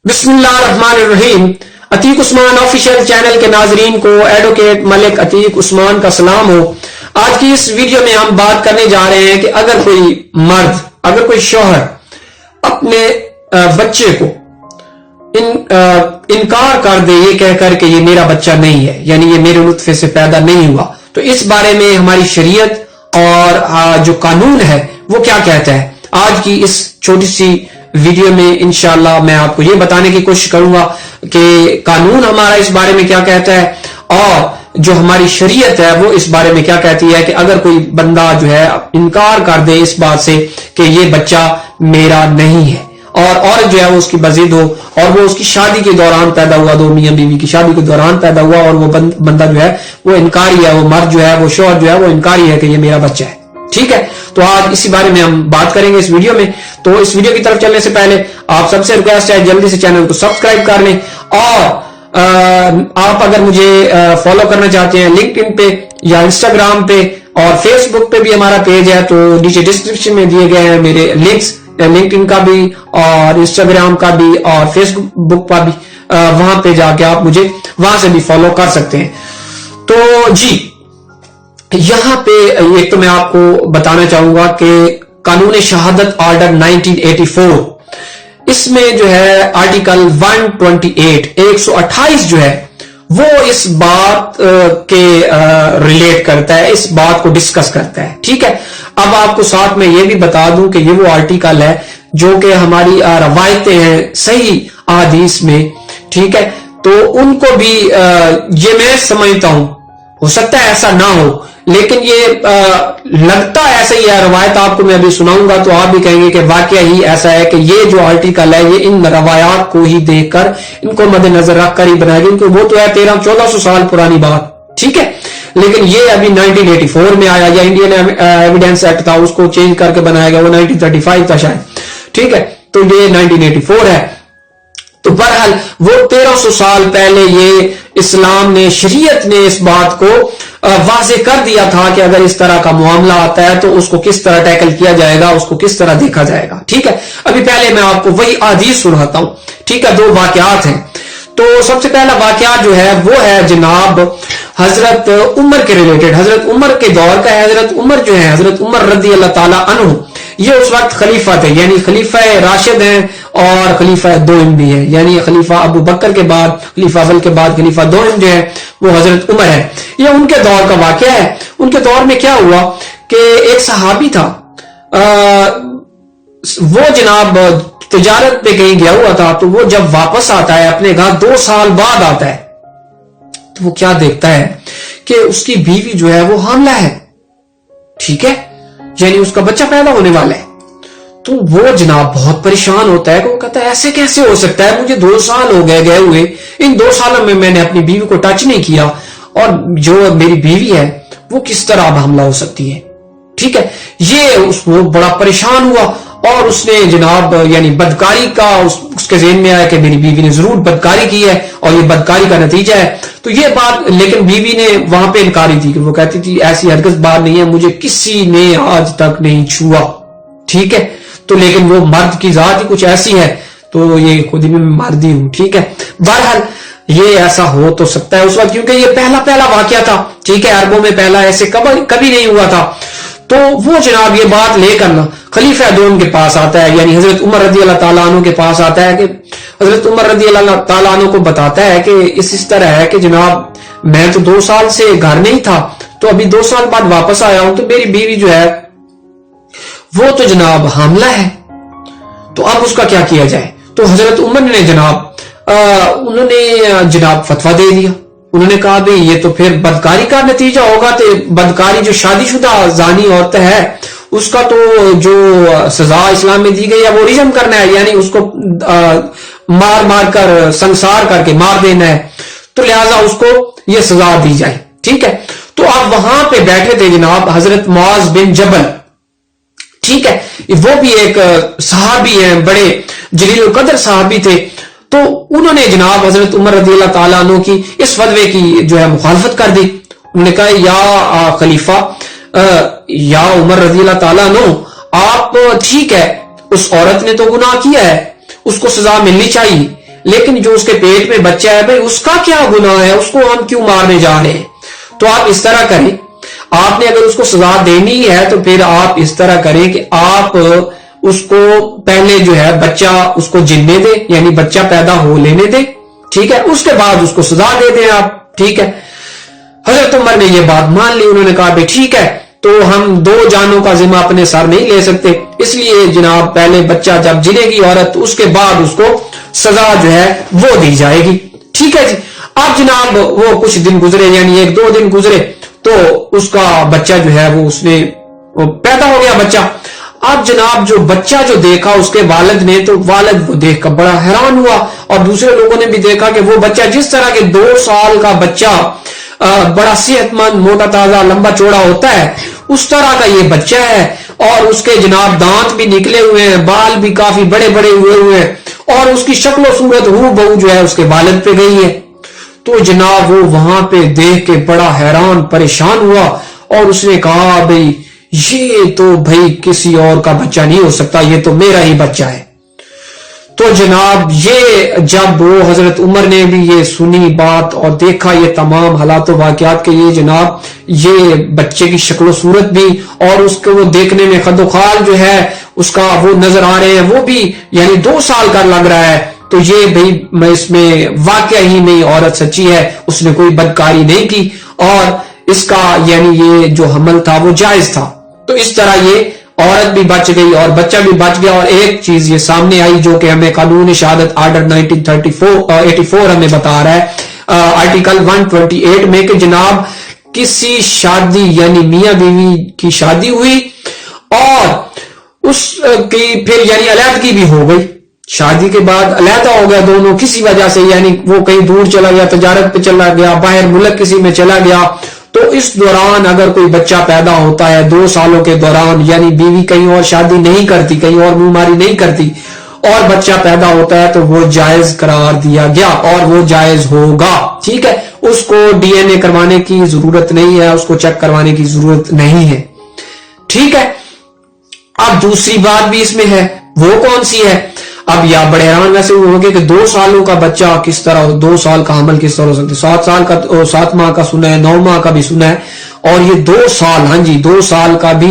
بسم اللہ الرحمن الرحیم۔ عتیق عثمان آفیشیل چینل کے ناظرین کو ایڈوکیٹ ملک عتیق عثمان کا سلام ہو۔ آج کی اس ویڈیو میں ہم بات کرنے جا رہے ہیں کہ اگر کوئی مرد، اگر کوئی شوہر اپنے بچے کو انکار کر دے یہ کہہ کر کہ یہ میرا بچہ نہیں ہے، یعنی یہ میرے نطفے سے پیدا نہیں ہوا، تو اس بارے میں ہماری شریعت اور جو قانون ہے وہ کیا کہتا ہے، آج کی اس چھوٹی سی ویڈیو میں انشاءاللہ میں آپ کو یہ بتانے کی کوشش کروں گا کہ قانون ہمارا اس بارے میں کیا کہتا ہے اور جو ہماری شریعت ہے وہ اس بارے میں کیا کہتی ہے کہ اگر کوئی بندہ جو ہے انکار کر دے اس بات سے کہ یہ بچہ میرا نہیں ہے، اور عورت جو ہے وہ اس کی بضد ہو اور وہ اس کی شادی کے دوران پیدا ہوا، دو میاں بیوی کی شادی کے دوران پیدا ہوا، اور وہ بندہ جو ہے وہ انکاری ہے، وہ مرد جو ہے وہ شوہر جو ہے وہ انکاری ہے کہ یہ میرا بچہ ہے، ٹھیک ہے۔ تو آج اسی بارے میں ہم بات کریں گے اس ویڈیو میں۔ تو اس ویڈیو کی طرف چلنے سے پہلے آپ سب سے ریکویسٹ ہے جلدی سے چینل کو سبسکرائب کر لیں، اور آپ اگر مجھے فالو کرنا چاہتے ہیں لنکڈ ان پہ یا انسٹاگرام پہ اور فیس بک پہ بھی ہمارا پیج ہے، تو نیچے ڈسکرپشن میں دیے گئے ہیں میرے لنکس، لنکڈ ان کا بھی اور انسٹاگرام کا بھی اور فیس بک کا بھی، وہاں پہ جا کے آپ مجھے وہاں سے بھی فالو کر سکتے ہیں۔ تو جی یہاں پہ ایک تو میں آپ کو بتانا چاہوں گا کہ قانون شہادت آرڈر 1984، اس میں جو ہے آرٹیکل 128 128 جو ہے وہ اس بات کے ریلیٹ کرتا ہے، اس بات کو ڈسکس کرتا ہے، ٹھیک ہے۔ اب آپ کو ساتھ میں یہ بھی بتا دوں کہ یہ وہ آرٹیکل ہے جو کہ ہماری روایتیں ہیں صحیح احادیث میں، ٹھیک ہے، تو ان کو بھی یہ میں سمجھتا ہوں، ہو سکتا ہے ایسا نہ ہو لیکن یہ لگتا ایسا ہی ہے، روایت آپ کو میں ابھی سناؤں گا تو آپ بھی کہیں گے کہ واقعہ ہی ایسا ہے کہ یہ جو آرٹیکل ہے یہ ان روایات کو ہی دیکھ کر ان کو مد نظر رکھ کر ہی بنایا گیا، کیونکہ وہ تو ہے 1300-1400 سال پرانی بات، ٹھیک ہے، لیکن یہ ابھی 1984 میں آیا، یا انڈین ایویڈنس ایکٹ تھا اس کو چینج کر کے بنایا گیا، وہ 1935 تھا شاید، ٹھیک ہے، تو یہ 1984 ہے۔ تو بہرحال وہ 1300 سال پہلے یہ اسلام نے، شریعت نے اس بات کو واضح کر دیا تھا کہ اگر اس طرح کا معاملہ آتا ہے تو اس کو کس طرح ٹیکل کیا جائے گا، اس کو کس طرح دیکھا جائے گا، ٹھیک ہے۔ ابھی پہلے میں آپ کو وہی حدیث سناتا ہوں، ٹھیک ہے، دو واقعات ہیں۔ تو سب سے پہلا واقعہ جو ہے وہ ہے جناب حضرت عمر کے ریلیٹڈ، حضرت عمر کے دور کا ہے۔ حضرت عمر جو ہے، حضرت عمر رضی اللہ تعالی عنہ، یہ اس وقت خلیفہ تھے، یعنی خلیفہ راشد ہیں اور خلیفہ دوم بھی ہے، یعنی خلیفہ ابو بکر کے بعد، خلیفہ اول کے بعد خلیفہ دوم جو ہے وہ حضرت عمر ہے۔ یہ ان کے دور کا واقعہ ہے۔ ان کے دور میں کیا ہوا کہ ایک صحابی تھا، وہ جناب تجارت پہ کہیں گیا ہوا تھا، تو وہ جب واپس آتا ہے اپنے گھر 2 سال بعد آتا ہے تو وہ کیا دیکھتا ہے کہ اس کی بیوی جو ہے وہ حاملہ ہے، ٹھیک ہے، یعنی اس کا بچہ پیدا ہونے والا ہے۔ تو وہ جناب بہت پریشان ہوتا ہے کہ وہ کہتا ہے ایسے کیسے ہو سکتا ہے، مجھے 2 سال ہو گئے ہوئے، ان 2 سالوں میں نے اپنی بیوی کو ٹچ نہیں کیا، اور جو میری بیوی ہے وہ کس طرح اب حاملہ ہو سکتی ہے، ٹھیک ہے۔ یہ وہ بڑا پریشان ہوا اور اس نے جناب یعنی بدکاری کا اس کے ذہن میں آیا کہ میری بیوی نے ضرور بدکاری کی ہے اور یہ بدکاری کا نتیجہ ہے، تو یہ بات، لیکن بیوی نے وہاں پہ انکاری تھی کہ وہ کہتی تھی ایسی ہرگز بات نہیں ہے، مجھے کسی نے آج تک نہیں چھوا، ٹھیک ہے، تو لیکن وہ مرد کی ذات ہی کچھ ایسی ہے، تو یہ خود ہی میں مردی ہوں، ٹھیک ہے۔ بہرحال یہ ایسا ہو تو سکتا ہے اس وقت، کیونکہ یہ پہلا واقعہ تھا، ٹھیک ہے، عربوں میں پہلا ایسے کبھی نہیں ہوا تھا۔ تو وہ جناب یہ بات لے کر نا خلیفہ دوم کے پاس آتا ہے، یعنی حضرت عمر رضی اللہ تعالیٰ عنہ کے پاس آتا ہے، کہ حضرت عمر رضی اللہ تعالیٰ عنہ کو بتاتا ہے کہ اس طرح ہے کہ جناب میں تو 2 سال سے گھر نہیں تھا، تو ابھی 2 سال بعد واپس آیا ہوں، تو میری بیوی جو ہے وہ تو جناب حاملہ ہے، تو اب اس کا کیا کیا جائے۔ تو حضرت عمر نے جناب انہوں نے جناب فتویٰ دے دیا، انہوں نے کہا بھئی یہ تو پھر بدکاری کا نتیجہ ہوگا، تو بدکاری جو شادی شدہ زانی عورت ہے اس کا تو جو سزا اسلام میں دی گئی ہے وہ رجم کرنا ہے، یعنی اس کو مار کر سنسار کر کے مار دینا ہے، تو لہٰذا اس کو یہ سزا دی جائے، ٹھیک ہے۔ تو اب وہاں پہ بیٹھے تھے جناب حضرت معاذ بن جبل، ٹھیک ہے، وہ بھی ایک صحابی ہیں، بڑے جلیل القدر صحابی تھے، تو انہوں نے جناب حضرت عمر رضی اللہ تعالیٰ عنہ کی اس فتوے کی جو ہے مخالفت کر دی۔ انہوں نے کہا یا خلیفہ یا عمر رضی اللہ تعالیٰ عنہ، آپ ٹھیک ہے اس عورت نے تو گناہ کیا ہے، اس کو سزا ملنی چاہیے، لیکن جو اس کے پیٹ میں بچہ ہے بھائی اس کا کیا گناہ ہے, اس کو ہم کیوں مارنے جا رہے ہیں. تو آپ اس طرح کریں, آپ نے اگر اس کو سزا دینی ہے تو پھر آپ اس طرح کریں کہ آپ اس کو پہلے جو ہے بچہ اس کو جننے دے, یعنی بچہ پیدا ہو لینے دے, ٹھیک ہے, اس کے بعد اس کو سزا دے دیں آپ, ٹھیک ہے. حضرت عمر نے یہ بات مان لی, انہوں نے کہا بھائی ٹھیک ہے, تو ہم 2 جانوں کا ذمہ اپنے سر نہیں لے سکتے, اس لیے جناب پہلے بچہ جب جنے گی عورت اس کے بعد اس کو سزا جو ہے وہ دی جائے گی, ٹھیک ہے جی. اب جناب وہ کچھ دن گزرے, یعنی 1-2 دن گزرے, تو اس کا بچہ جو ہے وہ اس نے پیدا ہو گیا بچہ. اب جناب جو بچہ جو دیکھا اس کے والد نے, تو والد وہ دیکھ کر بڑا حیران ہوا, اور دوسرے لوگوں نے بھی دیکھا کہ وہ بچہ جس طرح کے 2 سال کا بچہ بڑا صحت مند, موٹا تازہ, لمبا چوڑا ہوتا ہے, اس طرح کا یہ بچہ ہے, اور اس کے جناب دانت بھی نکلے ہوئے ہیں, بال بھی کافی بڑے بڑے ہوئے ہیں, اور اس کی شکل و صورت ہو بہو جو ہے اس کے والد پہ گئی ہے. تو جناب وہ وہاں پہ دیکھ کے بڑا حیران پریشان ہوا, اور اس نے کہا بھئی یہ تو بھئی کسی اور کا بچہ نہیں ہو سکتا, یہ تو میرا ہی بچہ ہے. تو جناب یہ جب وہ حضرت عمر نے بھی یہ سنی بات اور دیکھا یہ تمام حالات و واقعات کے یہ جناب یہ بچے کی شکل و صورت بھی اور اس کو وہ دیکھنے میں خد و خال جو ہے اس کا وہ نظر آ رہے ہیں, وہ بھی یعنی 2 سال کا لگ رہا ہے, تو یہ بھئی اس میں واقعہ ہی میں عورت سچی ہے, اس نے کوئی بدکاری نہیں کی, اور اس کا یعنی یہ جو حمل تھا وہ جائز تھا. تو اس طرح یہ عورت بھی بچ گئی اور بچہ بھی بچ گیا. اور ایک چیز یہ سامنے آئی جو کہ ہمیں قانون شہادت آرڈر 1984 ہمیں بتا رہا ہے, آرٹیکل 128 میں, کہ جناب کسی شادی یعنی میاں بیوی کی شادی ہوئی اور اس کی پھر یعنی علیحدگی بھی ہو گئی, شادی کے بعد علیحدہ ہو گیا دونوں کسی وجہ سے, یعنی وہ کہیں دور چلا گیا, تجارت پہ چلا گیا, باہر ملک کسی میں چلا گیا, تو اس دوران اگر کوئی بچہ پیدا ہوتا ہے 2 سالوں کے دوران, یعنی بیوی کہیں اور شادی نہیں کرتی, کہیں اور منہ ماری نہیں کرتی, اور بچہ پیدا ہوتا ہے, تو وہ جائز قرار دیا گیا اور وہ جائز ہوگا, ٹھیک ہے. اس کو ڈی این اے کروانے کی ضرورت نہیں ہے, اس کو چیک کروانے کی ضرورت نہیں ہے, ٹھیک ہے. اب دوسری بات بھی اس میں ہے, وہ کون سی ہے؟ اب یا بڑے حیران ویسے ہوگے کہ 2 سالوں کا بچہ کس طرح, 2 سال کا حمل کس طرح ہو سکتا ہے, 7 سال کا, 7 ماہ کا سنا ہے, 9 ماہ کا بھی سنا ہے, اور یہ 2 سال, ہاں جی 2 سال کا بھی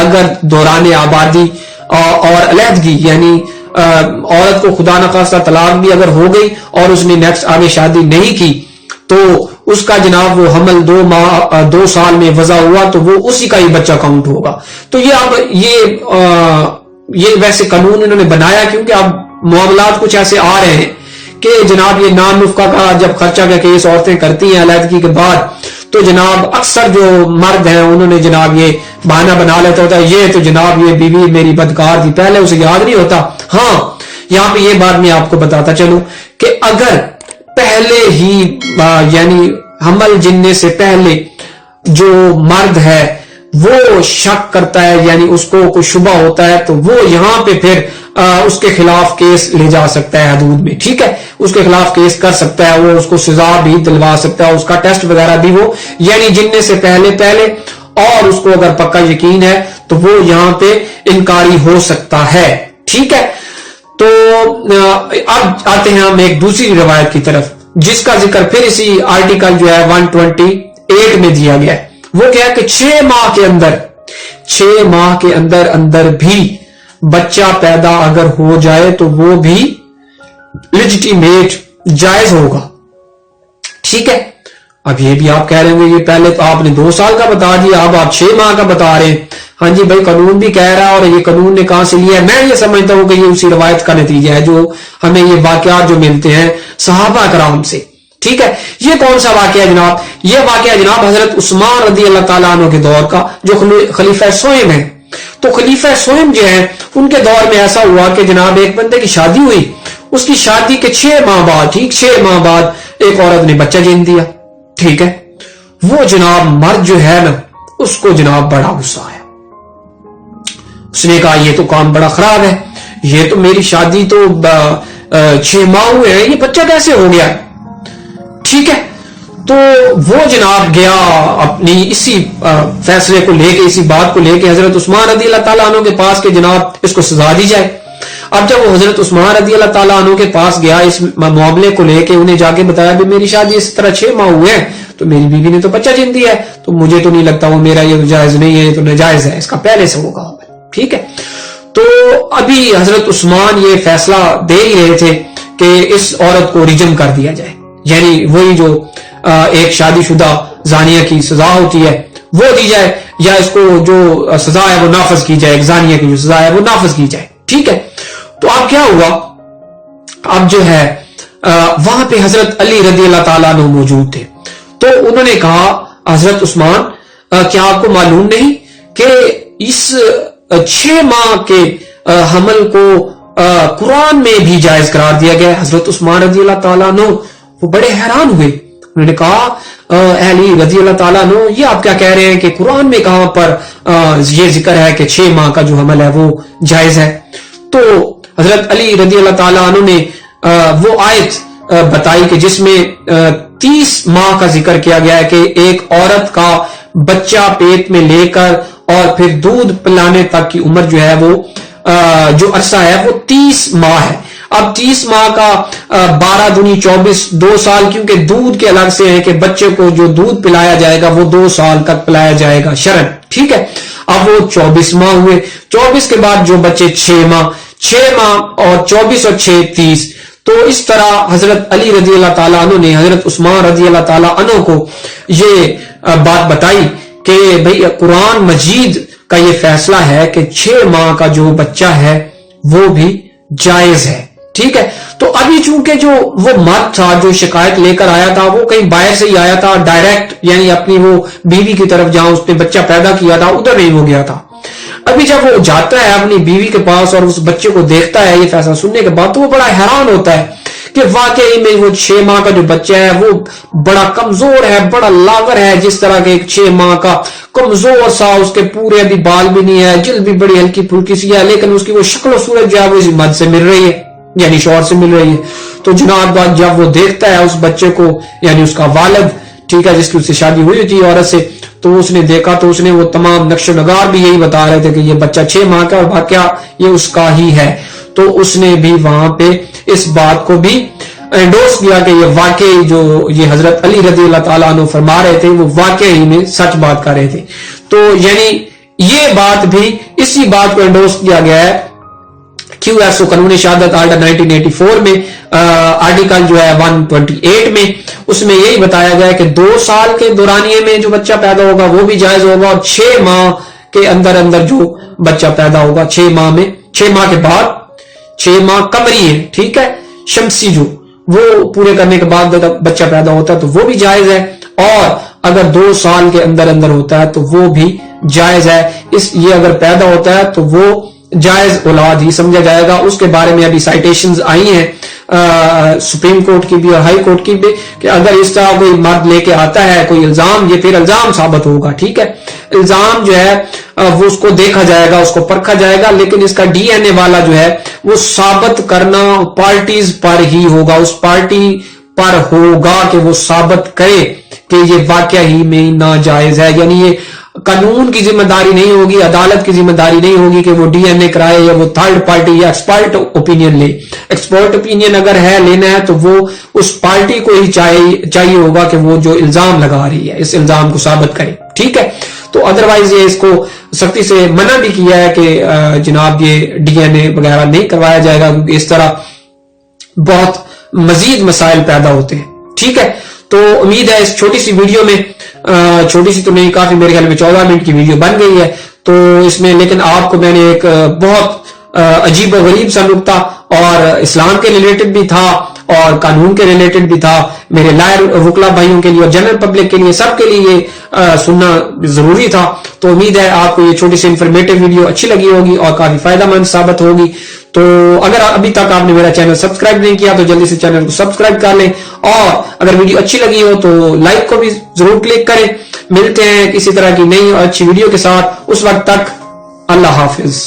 اگر دوران آبادی اور علیحدگی یعنی عورت کو خدا نخواستہ طلاق بھی اگر ہو گئی اور اس نے نیکسٹ آگے شادی نہیں کی, تو اس کا جناب وہ حمل 2 سال میں وضع ہوا, تو وہ اسی کا ہی بچہ کاؤنٹ ہوگا. تو یہ اب یہ ویسے قانون انہوں نے بنایا کیونکہ اب معاملات کچھ ایسے آ رہے ہیں کہ جناب یہ نان نفقہ کا جب خرچہ کا کیس عورتیں کرتی ہیں علیحدگی کے بعد, تو جناب اکثر جو مرد ہیں انہوں نے جناب یہ بہانہ بنا لیتا ہوتا ہے, یہ تو جناب یہ بیوی میری بدکار تھی, پہلے اسے یاد نہیں ہوتا. ہاں یہاں پہ یہ بات میں آپ کو بتاتا چلوں کہ اگر پہلے ہی یعنی حمل جننے سے پہلے جو مرد ہے وہ شک کرتا ہے, یعنی اس کو کوئی شبہ ہوتا ہے, تو وہ یہاں پہ پھر اس کے خلاف کیس لے جا سکتا ہے حدود میں, ٹھیک ہے, اس کے خلاف کیس کر سکتا ہے, وہ اس کو سزا بھی دلوا سکتا ہے, اس کا ٹیسٹ وغیرہ بھی وہ یعنی جننے سے پہلے, اور اس کو اگر پکا یقین ہے تو وہ یہاں پہ انکاری ہو سکتا ہے, ٹھیک ہے. تو اب آتے ہیں ہم ایک دوسری روایت کی طرف جس کا ذکر پھر اسی آرٹیکل جو ہے 128 میں دیا گیا ہے. وہ کیا ہے کہ 6 ماہ کے اندر بھی بچہ پیدا اگر ہو جائے تو وہ بھی لیجیٹیمیٹ جائز ہوگا, ٹھیک ہے. اب یہ بھی آپ کہہ رہے ہیں یہ پہلے تو آپ نے 2 سال کا بتا دیا, اب آپ 6 ماہ کا بتا رہے ہیں. ہاں جی بھائی قانون بھی کہہ رہا ہے, اور یہ قانون نے کہاں سے لیا ہے؟ میں یہ سمجھتا ہوں کہ یہ اسی روایت کا نتیجہ ہے جو ہمیں یہ واقعات جو ملتے ہیں صحابہ کرام سے, ٹھیک ہے. یہ کون سا واقعہ ہے جناب؟ یہ واقعہ جناب حضرت عثمان رضی اللہ تعالیٰ عنہ کے دور کا, جو خلیفہ سوئم ہے. تو خلیفہ سوئم جو ہیں ان کے دور میں ایسا ہوا کہ جناب ایک بندے کی شادی ہوئی, اس کی شادی کے 6 ماہ بعد, ٹھیک 6 ماہ بعد ایک عورت نے بچہ جن دیا, ٹھیک ہے. وہ جناب مرد جو ہے نا اس کو جناب بڑا غصہ آیا, اس نے کہا یہ تو کام بڑا خراب ہے, یہ تو میری شادی تو 6 ماہ ہوئے ہیں, یہ بچہ کیسے ہو گیا, ٹھیک ہے. تو وہ جناب گیا اپنی اسی فیصلے کو لے کے, اسی بات کو لے کے حضرت عثمان رضی اللہ تعالیٰ عنہ کے پاس کہ جناب اس کو سزا دی جائے. اب جب وہ حضرت عثمان رضی اللہ تعالیٰ عنہ کے پاس گیا اس معاملے کو لے کے, انہیں جا کے بتایا بھی میری شادی اس طرح 6 ماہ ہوئے ہیں, تو میری بیوی نے تو بچہ جن دیا ہے, تو مجھے تو نہیں لگتا وہ میرا یہ جائز نہیں ہے, یہ تو ناجائز ہے, اس کا پہلے سے ہوگا. ٹھیک ہے, تو ابھی حضرت عثمان یہ فیصلہ دے ہی رہے تھے کہ اس عورت کو رجم کر دیا جائے, یعنی وہی جو ایک شادی شدہ زانیہ کی سزا ہوتی ہے وہ دی جائے, یا اس کو جو سزا ہے وہ نافذ کی جائے, ایک زانیہ کی جو سزا ہے وہ نافذ کی جائے. ٹھیک ہے, تو اب کیا ہوا, اب جو ہے وہاں پہ حضرت علی رضی اللہ تعالیٰ عنہ موجود تھے, تو انہوں نے کہا حضرت عثمان کیا آپ کو معلوم نہیں کہ اس 6 ماہ کے حمل کو قرآن میں بھی جائز قرار دیا گیا ہے. حضرت عثمان رضی اللہ تعالیٰ عنہ وہ بڑے حیران ہوئے, انہوں نے کہا علی رضی اللہ تعالیٰ عنہ یہ آپ کیا کہہ رہے ہیں کہ قرآن میں کہاں پر یہ ذکر ہے کہ 6 ماہ کا جو حمل ہے وہ جائز ہے. تو حضرت علی رضی اللہ تعالیٰ عنہ نے وہ آیت بتائی کہ جس میں 30 ماہ کا ذکر کیا گیا ہے کہ ایک عورت کا بچہ پیٹ میں لے کر اور پھر دودھ پلانے تک کی عمر جو ہے وہ جو عرصہ ہے وہ 30 ماہ ہے. اب 30 ماہ کا 12 دونی 24 2 سال, کیونکہ دودھ کے الگ سے ہے کہ بچے کو جو دودھ پلایا جائے گا وہ 2 سال تک پلایا جائے گا شرعن. ٹھیک ہے, اب وہ 24 ماہ ہوئے, 24 کے بعد جو بچے 6 ماہ اور 24 اور 6 30. تو اس طرح حضرت علی رضی اللہ تعالیٰ عنہ نے حضرت عثمان رضی اللہ تعالیٰ عنہ کو یہ بات بتائی کہ بھئی قرآن مجید کا یہ فیصلہ ہے کہ 6 ماہ کا جو بچہ ہے وہ بھی جائز ہے. ٹھیک ہے, تو ابھی چونکہ جو وہ مرد تھا جو شکایت لے کر آیا تھا وہ کہیں باہر سے ہی آیا تھا, ڈائریکٹ یعنی اپنی وہ بیوی کی طرف جہاں اس نے بچہ پیدا کیا تھا ادھر نہیں ہو گیا تھا. ابھی جب وہ جاتا ہے اپنی بیوی کے پاس اور اس بچے کو دیکھتا ہے یہ فیصلہ سننے کے بعد, تو وہ بڑا حیران ہوتا ہے کہ واقعی میں وہ 6 ماہ کا جو بچہ ہے وہ بڑا کمزور ہے, بڑا لاغر ہے, جس طرح کے ایک 6 ماہ کا کمزور سا, اس کے پورے ابھی بال بھی نہیں ہے, جلد بھی بڑی ہلکی پھلکی سی ہے, لیکن اس کی وہ شکل و صورت جو ہے وہ اسی مرد سے مل رہی ہے, یعنی شوہر سے مل رہی ہے. تو جناب جب وہ دیکھتا ہے اس بچے کو, یعنی اس کا والد, ٹھیک ہے, جس کی اس سے شادی ہوئی تھی عورت سے, تو اس نے دیکھا تو اس نے وہ تمام نقش و نگار بھی یہی بتا رہے تھے کہ یہ بچہ 6 ماہ کا اور واقعہ یہ اس کا ہی ہے. تو اس نے بھی وہاں پہ اس بات کو بھی انڈورس کیا کہ یہ واقعی جو یہ حضرت علی رضی اللہ تعالیٰ عنہ فرما رہے تھے وہ واقعی میں سچ بات کر رہے تھے. تو یعنی یہ بات بھی اسی بات کو انڈورس کیا گیا ہے QSO قانون شہادت آرڈر 1984 میں آرٹیکل جو ہے 128 میں, اس میں یہی بتایا گیا ہے کہ 2 سال کے دورانیے میں جو بچہ پیدا ہوگا وہ بھی جائز ہوگا, اور 6 ماہ کے اندر اندر جو بچہ پیدا ہوگا 6 ماہ میں, 6 ماہ کے بعد 6 ماہ قمری ہے, ٹھیک ہے, شمسی جو وہ پورے کرنے کے بعد بچہ پیدا ہوتا ہے تو وہ بھی جائز ہے, اور اگر 2 سال کے اندر اندر ہوتا ہے تو وہ بھی جائز ہے. یہ اگر پیدا ہوتا ہے تو وہ جائز اولاد ہی سمجھا جائے گا. اس کے بارے میں ابھی سائٹیشنز آئی ہیں سپریم کورٹ کی بھی اور ہائی کورٹ کی بھی کہ اگر اس طرح کوئی مرد لے کے آتا ہے کوئی الزام, یہ پھر الزام ثابت ہوگا. ٹھیک ہے, الزام جو ہے وہ اس کو دیکھا جائے گا, اس کو پرکھا جائے گا, لیکن اس کا DNA والا جو ہے وہ ثابت کرنا پارٹیز پر ہی ہوگا, اس پارٹی پر ہوگا کہ وہ ثابت کرے کہ یہ واقعہ ہی میں ناجائز ہے. یعنی یہ قانون کی ذمہ داری نہیں ہوگی, عدالت کی ذمہ داری نہیں ہوگی کہ وہ DNA کرائے یا وہ تھرڈ پارٹی یا ایکسپرٹ اوپینین لے. ایکسپرٹ اوپینین اگر ہے لینا ہے تو وہ اس پارٹی کو ہی چاہیے ہوگا کہ وہ جو الزام لگا رہی ہے اس الزام کو ثابت کرے. ٹھیک ہے, تو ادروائز یہ اس کو سختی سے منع بھی کیا ہے کہ جناب یہ DNA وغیرہ نہیں کروایا جائے گا, کیونکہ اس طرح بہت مزید مسائل پیدا ہوتے ہیں. ٹھیک ہے, تو امید ہے اس چھوٹی سی ویڈیو میں, چھوٹی سی تو نہیں, کافی میرے خیال میں 14 منٹ کی ویڈیو بن گئی ہے, تو اس میں لیکن آپ کو میں نے ایک بہت عجیب و غریب سا نکتہ اور اسلام کے ریلیٹڈ بھی تھا اور قانون کے ریلیٹڈ بھی تھا, میرے لائر وکلا بھائیوں کے لیے اور جنرل پبلک کے لیے, سب کے لیے یہ سننا ضروری تھا. تو امید ہے آپ کو یہ چھوٹی سی انفارمیٹو ویڈیو اچھی لگی ہوگی اور کافی فائدہ مند ثابت ہوگی. تو اگر ابھی تک آپ نے میرا چینل سبسکرائب نہیں کیا تو جلدی سے چینل کو سبسکرائب کر لیں, اور اگر ویڈیو اچھی لگی ہو تو لائک کو بھی ضرور کلک کریں. ملتے ہیں کسی طرح کی نئی اور اچھی ویڈیو کے ساتھ, اس وقت تک اللہ حافظ.